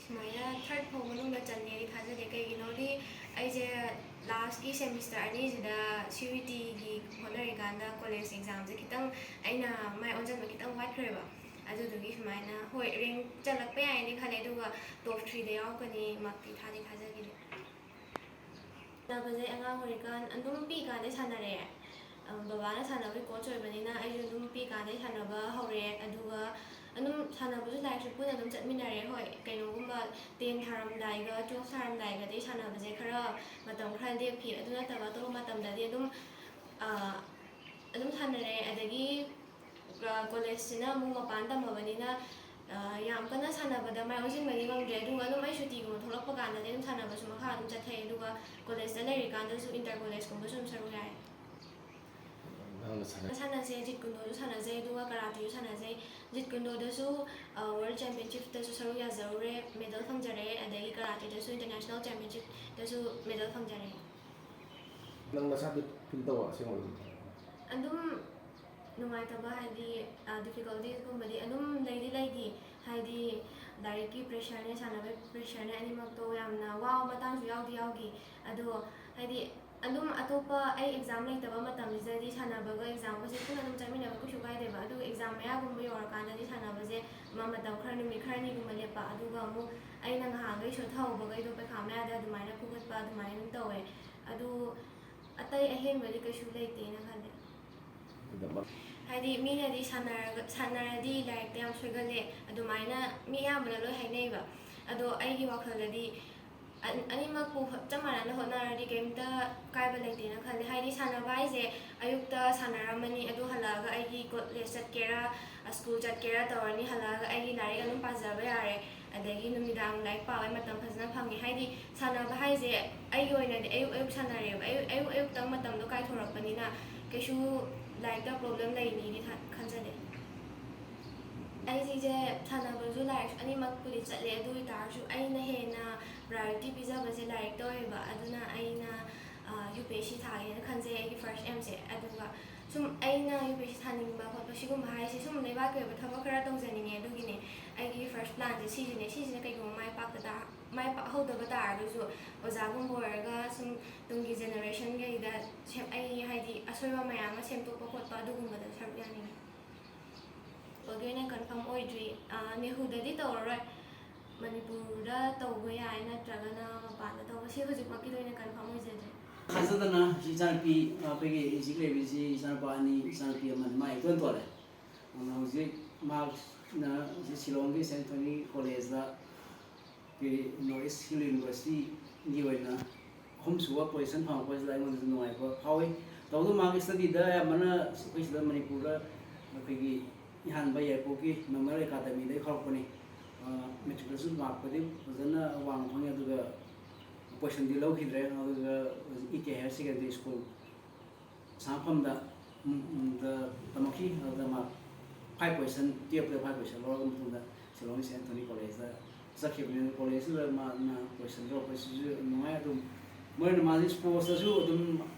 ꯁꯨꯃꯥꯏꯅ ꯊꯥꯔꯠ ꯐꯥꯎ ꯃꯅꯨꯡꯗ ꯆꯟꯅꯦꯗꯤ ꯊꯥꯖꯗꯦ ꯀꯩꯒꯤꯅꯣꯗꯤ ꯑꯩꯁꯦ ꯂꯥꯁꯀꯤ ꯁꯦꯃꯤꯁꯇꯔ ꯑꯅꯤꯁꯤꯗ CUETꯒꯤ ꯍꯣꯠꯅꯔꯤꯀꯥꯟꯗ ꯀꯣꯂꯦꯖ ꯑꯦꯛꯖꯥꯝꯁꯦ ꯈꯤꯇꯪ ꯑꯩꯅ ꯃꯥꯏ ꯑꯣꯟꯁꯤꯟꯕ ꯈꯤꯇꯪ ꯋꯥꯠꯈ꯭ꯔꯦꯕ ꯑꯗꯨꯗꯨꯒꯤ ꯁꯨꯃꯥꯏꯅ ꯍꯣꯏ ꯔꯦꯡ ꯆꯜꯂꯛꯄ ꯌꯥꯏꯅꯤ ꯈꯜꯂꯦ ꯑꯗꯨꯒ ꯇꯣꯞ 3ꯗ ꯌꯥꯎꯔꯛꯀꯅꯤ ꯃꯛꯇꯤ ꯊꯥꯖꯈꯤꯗꯦ ꯁꯥꯟꯅꯕꯁꯦ ꯑꯉꯥꯡ ꯑꯣꯏꯔꯤꯀꯥꯟ ꯑꯗꯨꯝ ꯄꯤꯛꯏꯀꯥꯟꯗꯩ ꯁꯥꯟꯅꯔꯛꯑꯦ ꯕꯕꯥꯅ ꯁꯥꯟꯅꯕꯒꯤ ꯀꯣꯆ ꯑꯣꯏꯕꯅꯤꯅ ꯑꯩꯁꯨ ꯑꯗꯨꯝ ꯄꯤꯛꯏꯀꯥꯟꯗꯩ ꯁꯥꯟꯅꯕ ꯍꯧꯔꯛꯑꯦ ꯑꯗꯨꯒ ꯑꯗꯨꯝ ꯁꯥꯟꯅꯕꯁꯨ ꯂꯥꯏꯔꯤꯛꯁꯨ ꯄꯨꯟꯅ ꯑꯗꯨꯝ ꯆꯠꯃꯤꯟꯅꯔꯦ ꯍꯣꯏ ꯀꯩꯅꯣꯒꯨꯝꯕ 10 ꯊꯥꯔꯝꯗꯥꯏꯒ 12 ꯊꯥꯔꯝꯗꯥꯏꯒꯗꯤ ꯁꯥꯟꯅꯕꯁꯦ ꯈꯔ ꯃꯇꯝ ꯈꯔ ꯂꯦꯞꯈꯤ ꯑꯗꯨ ꯅꯠꯇꯕ ꯑꯇꯣꯞꯄ ꯃꯇꯝꯗꯗꯤ ꯑꯗꯨꯝ ꯁꯥꯟꯅꯔꯦ ꯑꯗꯒꯤ ꯀꯣꯂꯦꯖꯁꯤꯅ ꯑꯃꯨꯛ ꯃꯄꯥꯟ ꯇꯝꯃꯕꯅꯤꯅ ꯌꯥꯝ ꯀꯟꯅ ꯁꯥꯟꯅꯕꯗ ꯃꯥꯏ ꯑꯣꯟꯁꯤꯟꯕꯗꯤ ꯉꯝꯗ꯭ꯔꯦ ꯑꯗꯨꯒ ꯑꯗꯨꯝ ꯑꯩ ꯁꯨꯇꯤꯒꯨꯝꯕ ꯊꯣꯛꯂꯛꯄ ꯀꯥꯟꯗꯗꯤ ꯑꯗꯨꯝ ꯁꯥꯟꯅꯕꯁꯨ ꯃꯈꯥ ꯑꯗꯨꯝ ꯆꯠꯊꯩ ꯑꯗꯨꯒ ꯀꯣꯂꯦꯖꯇ ꯂꯩꯔꯤꯀꯥꯟꯗꯁꯨ ꯏꯟꯇꯔ ꯀꯣꯂꯦꯖꯀꯨꯝꯕꯁꯨ ꯑꯗꯨꯝ ꯁꯔꯨꯛ ꯌꯥꯏ ꯁꯥꯟꯅꯁꯦ ꯖꯤꯠ ꯀꯨꯟꯗꯣꯁꯨ ꯁꯥꯟꯅꯖꯩ ꯑꯗꯨꯒ ꯀꯔꯥꯇꯤꯁꯨ ꯁꯥꯟꯅꯖꯩ ꯖꯤꯠ ꯀꯨꯟꯗꯣꯗꯁꯨ ꯋꯥꯔꯜड ꯆꯦꯝꯄꯤꯌꯟꯁꯤꯞꯇꯁꯨ ꯁꯔꯨꯛ ꯌꯥꯖꯔꯨꯔꯦ ꯃꯦꯗꯜ ꯐꯪꯖꯔꯦ ꯑꯗꯒꯤ ꯀꯔꯥꯇꯤꯗꯁꯨ ꯏꯟꯇꯔꯅꯦꯁꯅꯦꯜ ꯆꯦꯝꯄꯤꯌꯟꯁꯤꯞꯇꯁꯨ ꯃꯦꯗꯜ ꯐꯪꯖꯔꯦ ꯅꯪ ꯅꯁꯥꯗ ꯐꯤꯜ ꯇꯧꯕ ꯑꯁꯦꯡꯕ ꯑꯗꯨꯝ ꯅꯨꯡꯉꯥꯏꯇꯕ ꯍꯥꯏꯗꯤ ꯗꯤꯐꯤꯀꯜꯇꯤꯁꯒꯨꯝꯕꯗꯤ ꯑꯗꯨꯝ ꯂꯩꯗꯤ ꯍꯥꯏꯗꯤ ꯂꯥꯏꯔꯤꯛꯀꯤ ꯄ꯭ꯔꯦꯁꯔꯅꯦ ꯁꯥꯟꯅꯕꯒꯤ ꯄ꯭ꯔꯦꯁꯔꯅꯦ ꯑꯅꯤꯃꯛꯇꯣ ꯌꯥꯝꯅ ꯋꯥꯕ ꯃꯇꯥꯡꯁꯨ ꯌꯥꯎꯈꯤ ꯑꯗꯣ ꯍꯥꯏꯗꯤ ꯑꯗꯨꯝ ꯑꯇꯣꯞꯄ ꯑꯩ ꯑꯦꯛꯖꯥꯝ ꯂꯩꯇꯕ ꯃꯇꯝꯁꯤꯗꯗꯤ ꯁꯥꯟꯅꯕꯒ ꯑꯦꯛꯖꯥꯝꯒꯁꯦ ꯄꯨꯟꯅ ꯑꯗꯨꯝ ꯆꯠꯃꯤꯟꯅꯕ ꯀꯩꯁꯨ ꯀꯥꯏꯗꯦꯕ ꯑꯗꯨꯒ ꯑꯦꯛꯖꯥꯝ ꯃꯌꯥꯒꯨꯝꯕ ꯌꯧꯔꯀꯥꯟꯗꯗꯤ ꯁꯥꯟꯅꯕꯁꯦ ꯃꯇꯝ ꯈꯔ ꯅꯨꯃꯤꯠ ꯈꯔꯅꯤꯒꯨꯝꯕ ꯂꯦꯞꯄ ꯑꯗꯨꯒ ꯑꯃꯨꯛ ꯑꯩꯅ ꯉꯍꯥꯟꯈꯩ ꯁꯣꯠꯊꯍꯧꯕꯈꯩꯗꯣ ꯄꯩꯈꯥ ꯃꯌꯥꯗ ꯑꯗꯨꯃꯥꯏꯅ ꯐꯨꯒꯠꯄ ꯑꯗꯨꯃꯥꯏꯅ ꯑꯗꯨꯝ ꯇꯧꯋꯦ ꯑꯗꯨ ꯑꯇꯩ ꯑꯍꯦꯟꯕꯗꯤ ꯀꯩꯁꯨ ꯂꯩꯇꯦꯅ ꯈꯜꯂꯦ ꯍꯥꯏꯗꯤ ꯃꯤꯅꯗꯤ ꯁꯥꯟꯅꯔꯗꯤ ꯂꯥꯏꯔꯤꯛꯇ ꯌꯥꯝ ꯁꯣꯏꯒꯜꯂꯦ ꯑꯗꯨꯃꯥꯏꯅ ꯃꯤ ꯑꯌꯥꯝꯕꯅ ꯂꯣꯏ ꯍꯥꯏꯅꯩꯕ ꯑꯗꯣ ꯑꯩꯒꯤ ꯋꯥꯈꯜꯗꯗꯤ ꯑꯅꯤꯃꯛꯄꯨ ꯆꯞ ꯃꯥꯟꯅꯅ ꯍꯣꯠꯅꯔꯗꯤ ꯀꯩꯝꯇ ꯀꯥꯏꯕ ꯂꯩꯇꯦꯅ ꯈꯜꯂꯦ ꯍꯥꯏꯗꯤ ꯁꯥꯟꯅꯕ ꯍꯥꯏꯁꯦ ꯑꯌꯨꯛꯇ ꯁꯥꯟꯅꯔꯝꯃꯅꯤ ꯑꯗꯨ ꯍꯜꯂꯛꯑꯒ ꯑꯩꯒꯤ ꯀꯣꯂꯦꯖ ꯆꯠꯀꯦꯔꯥ ꯁ꯭ꯀꯨꯜ ꯆꯠꯀꯦꯔꯥ ꯇꯧꯔꯅꯤ ꯍꯜꯂꯛꯑꯒ ꯑꯩꯒꯤ ꯂꯥꯏꯔꯤꯛ ꯑꯗꯨꯝ ꯄꯥꯖꯕ ꯌꯥꯔꯦ ꯑꯗꯒꯤ ꯅꯨꯃꯤꯗꯥꯡ ꯂꯥꯏꯔꯤꯛ ꯄꯥꯕꯩ ꯃꯇꯝ ꯐꯖꯅ ꯐꯪꯉꯦ ꯍꯥꯏꯗꯤ ꯁꯥꯟꯅꯕ ꯍꯥꯏꯁꯦ ꯑꯩꯒꯤ ꯑꯣꯏꯅꯗꯤ ꯑꯌꯨꯛ ꯁꯥꯟꯅꯔꯦꯕ ꯑꯌꯨꯛꯇꯪ ꯃꯇꯝꯗꯣ ꯀꯥꯏꯊꯣꯔꯛꯄꯅꯤꯅ ꯀꯩꯁꯨ ꯂꯥꯏꯔꯤꯛꯇ ꯄ꯭ꯔꯣꯕ꯭ꯂꯦꯝ ꯂꯩꯅꯤꯗꯤ ꯈꯟꯖꯗꯦ ꯑꯩꯁꯦ ꯁꯥꯟꯅꯕꯁꯨ ꯂꯥꯏꯔꯤꯛꯁꯨ ꯑꯅꯤꯃꯛꯄꯨꯗꯤ ꯆꯠꯂꯦ ꯑꯗꯨ ꯑꯣꯏꯇꯥꯔꯁꯨ ꯑꯩꯅ ꯍꯦꯟꯅ ꯄ꯭ꯔꯥꯏꯌꯣꯔꯤꯇꯤ ꯄꯤꯖꯕꯁꯦ ꯂꯥꯏꯔꯤꯛꯇ ꯑꯣꯏꯌꯦꯕ ꯑꯗꯨꯅ ꯑꯩꯅ UPSC ꯊꯥꯒꯦꯅ ꯈꯟꯖꯩ ꯑꯩꯒꯤ ꯐꯥꯔꯁ ꯑꯦꯝꯁꯦ ꯑꯗꯨꯒ ꯁꯨꯝ ꯑꯩꯅ UPSC ꯊꯥꯅꯤꯡꯕ ꯈꯣꯠꯄ ꯁꯤꯒꯨꯝꯕ ꯍꯥꯏꯁꯦ ꯁꯨꯝ ꯂꯩꯕꯥꯛꯀꯤ ꯑꯣꯏꯕ ꯊꯕꯛ ꯈꯔ ꯇꯧꯖꯅꯤꯡꯉꯦ ꯑꯗꯨꯒꯤꯅꯦ ꯑꯩꯒꯤ ꯐꯥꯔꯁ ꯄ꯭ꯂꯥꯟꯁꯦ ꯁꯤꯁꯤꯅ ꯀꯩꯒꯨꯝꯕ ꯃꯥꯏ ꯄꯥꯛꯍꯧꯗꯕ ꯇꯥꯔꯒꯁꯨ ꯑꯣꯖꯥꯒꯨꯝꯕ ꯑꯣꯏꯔꯒ ꯁꯨꯝ ꯇꯨꯡꯒꯤ ꯖꯦꯅꯦꯔꯦꯁꯟꯒꯩꯗ ꯑꯩ ꯍꯥꯏꯗꯤ ꯑꯁꯣꯏꯕ ꯃꯌꯥꯝ ꯑꯃ ꯁꯦꯝꯗꯣꯛꯄ ꯈꯣꯠꯄ ꯑꯗꯨꯒꯨꯝꯕꯗ ꯁꯔꯨꯛ ꯌꯥꯅꯤꯡꯉꯤ ꯒꯤ ꯑꯣꯏꯅ ꯀꯟꯐꯥꯔꯝ ꯑꯣꯏꯗ꯭ꯔꯤ ꯅꯦꯍꯨꯗꯗꯤ ꯇꯧꯔꯔꯣꯏ ꯃꯅꯤꯄꯨꯔꯗ ꯇꯧꯕ ꯌꯥꯏ ꯅꯠꯇ꯭ꯔꯒꯅ ꯃꯄꯥꯟꯗ ꯇꯧꯕ ꯁꯤ ꯍꯧꯖꯤꯛꯃꯛꯀꯤꯗ ꯑꯣꯏꯅ ꯀꯟꯐꯥꯔꯝ ꯑꯣꯏꯖꯗ꯭ꯔꯤ ꯊꯥꯖꯗꯅ ꯏꯆꯥꯅꯨꯄꯤ ꯑꯩꯈꯣꯏꯒꯤ ꯍꯧꯖꯤꯛ ꯂꯩꯔꯤꯕꯁꯤ ꯏꯆꯥꯅꯨꯄꯥ ꯑꯅꯤ ꯏꯆꯥꯅꯨꯄꯤ ꯑꯃꯅꯤ ꯃꯥ ꯏꯇꯣꯟ ꯇꯣꯜꯂꯦ ꯑꯗꯨꯅ ꯍꯧꯖꯤꯛ ꯃꯍꯥꯛꯅ ꯁꯤꯂꯣꯡꯒꯤ ꯁꯦꯟ ꯑꯦꯟꯊꯣꯅꯤ ꯀꯣꯂꯦꯖꯇ ꯅꯣꯔꯠ ꯏꯁ ꯍꯤꯜ ꯌꯨꯅꯤꯚꯔꯁꯤꯇꯤꯒꯤ ꯑꯣꯏꯅ ꯑꯍꯨꯝꯁꯨꯕ ꯄꯣꯖꯤꯁꯟ ꯐꯪꯉꯛꯄꯁꯤꯗ ꯑꯩꯉꯣꯟꯗꯁꯨ ꯅꯨꯡꯉꯥꯏꯕ ꯐꯥꯎꯏ ꯇꯧꯕꯇꯕꯨ ꯃꯍꯥꯛ ꯁ꯭ꯇꯗꯤꯗ ꯑꯌꯥꯝꯕꯅ ꯑꯩꯈꯣꯏ ꯁꯤꯗ ꯃꯅꯤꯄꯨꯔꯗ ꯑꯩꯈꯣꯏꯒꯤ ꯏꯍꯥꯟꯕ ꯌꯥꯏꯔꯤꯄꯣꯛꯀꯤ ꯅꯣꯔꯃꯦꯜ ꯑꯦꯀꯥꯗꯃꯤꯗꯒꯤ ꯍꯧꯔꯛꯄꯅꯤ ꯃꯦꯇ꯭ꯔꯤꯛꯇꯁꯨ ꯃꯥꯔꯛꯄꯨꯗꯤ ꯐꯖꯅ ꯋꯥꯡꯅ ꯐꯪꯉꯤ ꯑꯗꯨꯒ ꯄꯣꯖꯤꯁꯟꯗꯤ ꯂꯧꯈꯤꯗ꯭ꯔꯦ ꯑꯗꯨꯒ EK ꯍꯥꯌꯔ ꯁꯦꯀꯦꯟꯗꯔꯤ ꯁ꯭ꯀꯨꯜ ꯁꯥꯡꯃꯐꯝꯗ ꯇꯝꯃꯛꯈꯤ ꯑꯗꯨꯗ ꯃꯥ 5 ꯄꯣꯖꯤꯁꯟ 12ꯗ 5 ꯄꯣꯖꯤꯁꯟ ꯂꯧꯔꯕ ꯃꯇꯨꯡꯗ ꯁꯤꯂꯣꯡꯒꯤ ꯁꯦꯟ ꯑꯦꯟꯊꯣꯅꯤ ꯀꯣꯂꯦꯖꯇ ꯆꯠꯈꯤꯕꯅꯤ ꯀꯣꯂꯦꯖꯇꯨꯗ ꯃꯥꯅ ꯄꯣꯖꯤꯁꯟ ꯂꯧꯔꯛꯄꯁꯤꯁꯨ ꯅꯨꯡꯉꯥꯏ ꯑꯗꯨꯝ ꯃꯣꯏꯅ ꯃꯥꯁꯤ ꯁ꯭ꯄꯣꯔꯠꯁꯇꯁꯨ ꯑꯗꯨꯝ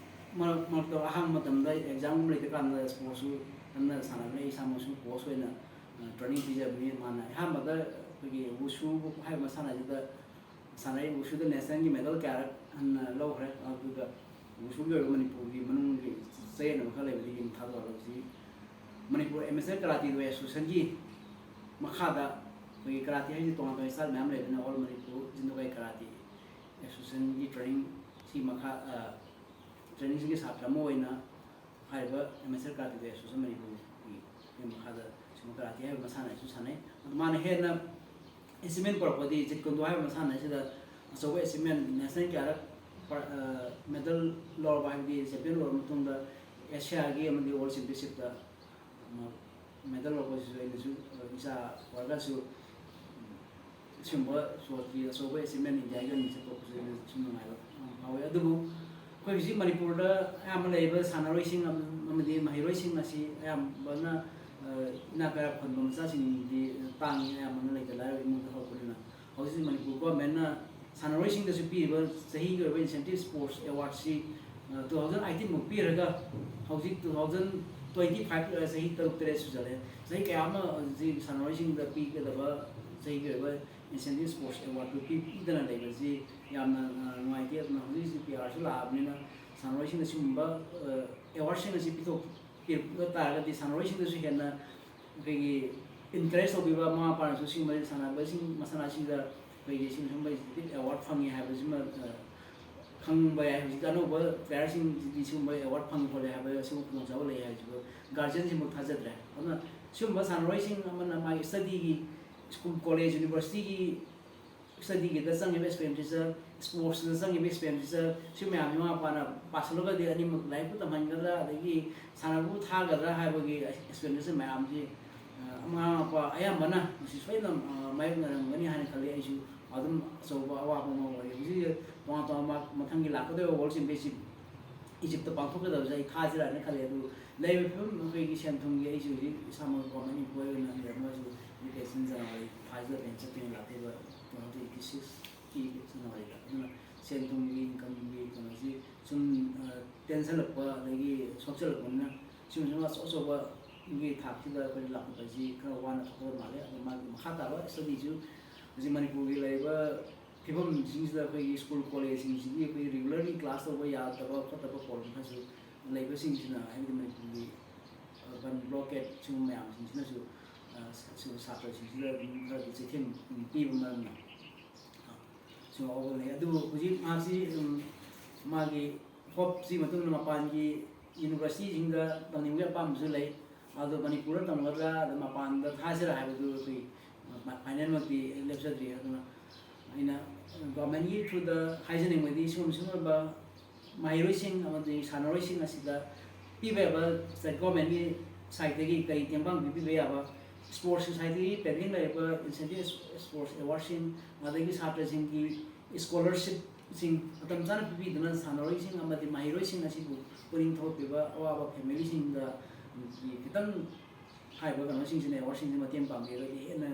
ꯃꯔꯛꯇ ꯑꯍꯥꯡꯕ ꯃꯇꯝꯗ ꯑꯦꯛꯖꯥꯝꯒꯨꯝꯕ ꯂꯩꯇ꯭ꯔꯀꯥꯟꯗ ꯁ꯭ꯄꯣꯔꯠꯁꯨ ꯀꯟꯅ ꯁꯥꯟꯅꯕꯅꯤ ꯑꯩ ꯏꯁꯥꯃꯛꯁꯨ ꯀꯣꯆ ꯑꯣꯏꯅ ꯇ꯭ꯔꯦꯅꯤꯡ ꯄꯤꯖꯕꯅꯤ ꯃꯥꯅ ꯑꯍꯥꯟꯕꯗ ꯑꯩꯈꯣꯏꯒꯤ ꯋꯨꯁꯨ ꯍꯥꯏꯕ ꯃꯁꯥꯟꯅꯁꯤꯗ ꯁꯥꯟꯅꯩ ꯋꯨꯁꯨꯗ ꯅꯦꯁꯅꯦꯜꯒꯤ ꯃꯦꯗꯜ ꯀꯌꯥꯔꯛ ꯍꯟꯅ ꯂꯧꯈ꯭ꯔꯦ ꯑꯗꯨꯒ ꯋꯨꯁꯨꯒꯤ ꯑꯣꯏꯕ ꯃꯅꯤꯄꯨꯔꯒꯤ ꯃꯅꯨꯡꯒꯤ ꯆꯌꯦꯠꯅꯕ ꯈꯔ ꯂꯩꯕꯗꯒꯤ ꯃꯈꯥ ꯇꯧꯔꯒ ꯃꯅꯤꯄꯨꯔ ꯑꯦꯃꯦꯆꯔ ꯀꯔꯥꯇꯤ ꯑꯦꯁꯣꯁꯤꯌꯦꯁꯟꯒꯤ ꯃꯈꯥꯗ ꯑꯩꯈꯣꯏꯒꯤ ꯀꯔꯥꯇꯤ ꯍꯥꯏꯁꯤ ꯇꯣꯉꯥꯟ ꯇꯣꯉꯥꯟꯕ ꯁ꯭ꯇꯥꯏꯜ ꯃꯌꯥꯝ ꯂꯩꯕꯅꯤꯅ ꯑꯣꯜ ꯃꯅꯤꯄꯨꯔ ꯖꯤꯟꯗꯣꯀꯥꯏ ꯀꯔꯥꯇꯤ ꯑꯦꯁꯣꯁꯤꯌꯦꯁꯟꯒꯤ ꯇ꯭ꯔꯦꯅꯤꯡꯁꯤ ꯃꯈꯥ ꯇ꯭ꯔꯦꯅꯤꯡꯁꯤꯒꯤ ꯁꯥꯇ꯭ꯔ ꯑꯃ ꯑꯣꯏꯅ ꯍꯥꯏꯔꯤꯕ ꯑꯦꯃꯦꯆꯔ ꯀꯔꯥꯇꯤ ꯑꯦꯁꯣꯁꯤꯌꯦꯁꯟ ꯃꯅꯤꯄꯨꯔꯒꯤ ꯃꯈꯥꯗ ꯁꯤꯒꯨꯝꯕ ꯀꯔꯥꯇꯤ ꯍꯥꯏꯕ ꯃꯁꯥꯟꯅ ꯑꯁꯤꯁꯨ ꯁꯥꯟꯅꯩ ꯑꯗꯨ ꯃꯥꯅ ꯍꯦꯟꯅ ꯑꯦꯆꯤꯞꯃꯦꯟ ꯄꯨꯔꯛꯄꯗꯤ ꯖꯤꯠ ꯀꯨꯟꯗꯣ ꯍꯥꯏꯕ ꯃꯁꯥꯟꯅ ꯑꯁꯤꯗ ꯑꯆꯧꯕ ꯑꯦꯆꯤꯞꯃꯦꯟ ꯅꯦꯁꯅꯦꯜ ꯀꯌꯥꯔꯛ ꯃꯦꯗꯜ ꯂꯧꯔꯕ ꯍꯥꯏꯕꯗꯤ ꯆꯦꯝꯄꯤꯌꯟ ꯑꯣꯏꯔꯕ ꯃꯇꯨꯡꯗ ꯑꯦꯁꯤꯌꯥꯒꯤ ꯑꯃꯗꯤ ꯋꯥꯔꯜड ꯆꯦꯝꯄꯤꯌꯟꯁꯤꯞꯇ ꯃꯦꯗꯜ ꯂꯧꯔꯛꯄꯁꯤꯁꯨ ꯑꯩꯅꯁꯨ ꯏꯆꯥ ꯑꯣꯏꯔꯒꯁꯨ ꯁꯤꯒꯨꯝꯕ ꯁ꯭ꯄꯣꯔꯠꯀꯤ ꯑꯆꯧꯕ ꯑꯦꯆꯤꯞꯃꯦꯟ ꯏꯟꯗꯤꯌꯥꯒꯤ ꯑꯣꯏꯅ ꯆꯠꯊꯣꯛꯄꯁꯦ ꯑꯩꯅꯁꯨ ꯅꯨꯡꯉꯥꯏꯕ ꯐꯥꯎꯏ ꯑꯗꯨꯕꯨ ꯑꯩꯈꯣꯏ ꯍꯧꯖꯤꯛ ꯃꯅꯤꯄꯨꯔꯗ ꯑꯌꯥꯝꯕ ꯂꯩꯔꯤꯕ ꯁꯥꯟꯅꯔꯣꯏꯁꯤꯡ ꯑꯃꯗꯤ ꯃꯍꯩꯔꯣꯏꯁꯤꯡ ꯑꯁꯤ ꯑꯌꯥꯝꯕꯅ ꯏꯅꯥꯛ ꯀꯩꯔꯥꯛ ꯈꯨꯟꯕ ꯃꯆꯥꯁꯤꯡꯗꯤ ꯇꯥꯡꯉꯤ ꯑꯌꯥꯝꯕꯅ ꯂꯩꯇ ꯂꯥꯏꯔꯕ ꯏꯃꯨꯡꯗ ꯍꯧꯔꯛꯄꯅꯤ나 ꯍꯧꯖꯤꯛ ꯃꯅꯤꯄꯨꯔ ꯒꯣꯔꯃꯦꯟꯅ ꯁꯥꯟꯅꯔꯣꯏꯁꯤꯡꯗꯁꯨ ꯄꯤꯔꯤꯕ ꯆꯍꯤꯒꯤ ꯑꯣꯏꯕ ꯏꯟꯁꯦꯟꯇꯤꯚ ꯁ꯭ꯄꯣꯔꯠꯁ ꯑꯦꯋꯥꯔꯗꯁꯤ 2018ꯃꯨꯛ ꯄꯤꯔꯒ ꯍꯧꯖꯤꯛ 2025 ꯆꯍꯤ 6-7 ꯁꯨꯖꯜꯂꯦ ꯆꯍꯤ ꯀꯌꯥ ꯑꯃ ꯍꯧꯖꯤꯛ ꯁꯥꯟꯅꯔꯣꯏꯁꯤꯡꯗ ꯄꯤꯒꯗꯕ ꯆꯍꯤꯒꯤ ꯑꯣꯏꯕ incentive sports award pidana leibasi yamna nuaite na hojisi PR su laabnina sanroi sing sumba award sing si pito pir ta ga di sanroi sing su henna begi interest obiba ma pa su sing mai sana ba sing masana sing da begi sing sumba award phangi ha ba sima khang ba ya hojik ano ba player sing di sumba award phangi ko le ha ba sing ko jaw le ha ju guardian sing mo thajadra ona sumba sanroi sing amana mai study gi school college university ki study ki da sang expenditure sports da sang expenditure sum ya mi ma pa na pasalo ga de ani mak lai pu tam han ga da gi sana bu tha ga da ha ba gi expenditure ma am ji ama pa ayam bana si soi na mai na ngani han khali ai ju adum so ba wa ba ma wa ji pa ta ma mathang gi la ko de world championship Egypt ta pa thok da jai kha ji ra ne khali du lai phum gi sen thum gi ai ju ji sama ko mani ko na ne ma ju education za ai phaiza ben chatin la te ba 2086 ki sana ai la sen thum gi income gi ko ji sun tension la pa lagi social ko na sum sum so so ba gi thak ti da ko la ko ji ka wa na ko ma le ma kha ta ba study ju ji mani pu gi lai ba phibam jing da ko school college jing ji ko regularly class to ba ya ta ba ko ta ba ko na ju lai ba sing na ai mani pu gi ban blockade chu ma yang jing na ju su sa to jing da ga ji them pi ba ma na so over le adu ji ma ji ma gi hop ji ma tum na pan gi university jing da tang ni ga pam ju lai adu manipur tang ga da ma pan da tha sira ha du ki final ma ki lecture di adu na ina government yi through the hygienic with the sum ba mai roi sing ama di sanaroi sing asida pi ba ba state government ni side gi kai tiambang bi be aba sports society pending la ba incentive sports award sing adagi satra sing ki scholarship sing atam jana bi dana sanaroi sing ama di mai roi sing asibu puring tho pe ba awa ba family sing da ki kitang hai ba kan sing sing award sing ma tiam pang ge ri na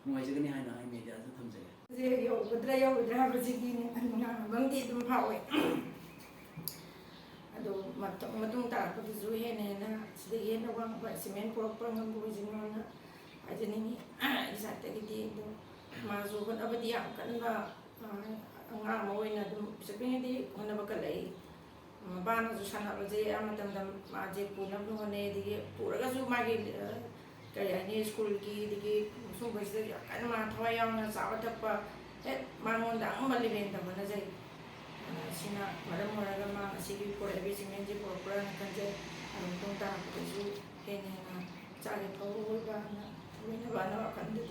nuai je ga ni hai na ai media sa tham je je yo gudra ba ji gi ni na bang ti dum phawe ado matung ta ko ju he ne na side ye na wang ba cement proper ngam bu ji no na ajani ni isa ta gi ti do ma zu ko abadi am kan ba nga mo we na dum sabi di hona ba ka lai ba na ju sana ba je am tam tam ma je pu na bu ne di pura ga ju ma gi kaya ni school ki di so ba je kan ma thwa yang na sa ba ta pa ma ngon da ang mali ben ta ba na je sina maram moraga ma sigi ko ebi cement ji proper na kan je tung ta ko ju he ne na cha le ko ba na we na ba na kan di